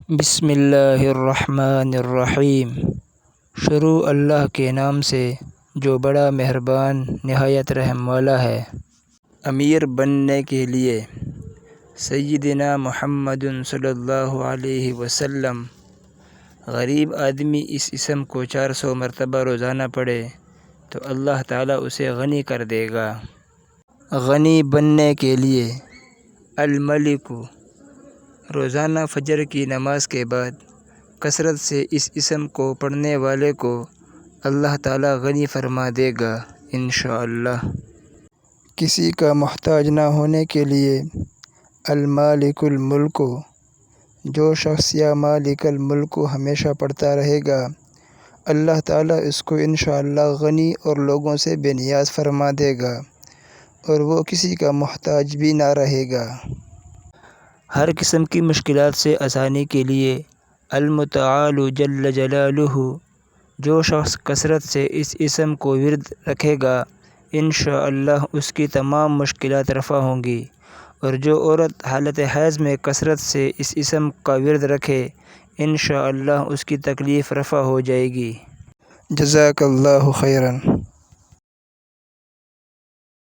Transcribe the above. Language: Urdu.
بسم اللہ الرحمن الرحیم۔ شروع اللہ کے نام سے جو بڑا مہربان نہایت رحم والا ہے۔ امیر بننے کے لیے سیدنا محمد صلی اللہ علیہ وسلم۔ غریب آدمی اس اسم کو 400 مرتبہ روزانہ پڑھے تو اللہ تعالیٰ اسے غنی کر دے گا۔ غنی بننے کے لیے الملک۔ روزانہ فجر کی نماز کے بعد کثرت سے اس اسم کو پڑھنے والے کو اللہ تعالیٰ غنی فرما دے گا انشاءاللہ۔ کسی کا محتاج نہ ہونے کے لیے المالک الملک۔ جو شخص یا مالک الملک ہمیشہ پڑھتا رہے گا اللہ تعالیٰ اس کو انشاءاللہ غنی اور لوگوں سے بے نیاز فرما دے گا اور وہ کسی کا محتاج بھی نہ رہے گا۔ ہر قسم کی مشکلات سے آسانی کے لیے المتعال جل جلالہ۔ جو شخص کثرت سے اس اسم کو ورد رکھے گا انشاءاللہ اس کی تمام مشکلات رفع ہوں گی، اور جو عورت حالت حیض میں کثرت سے اس اسم کا ورد رکھے انشاءاللہ اس کی تکلیف رفع ہو جائے گی۔ جزاک اللہ خیراً۔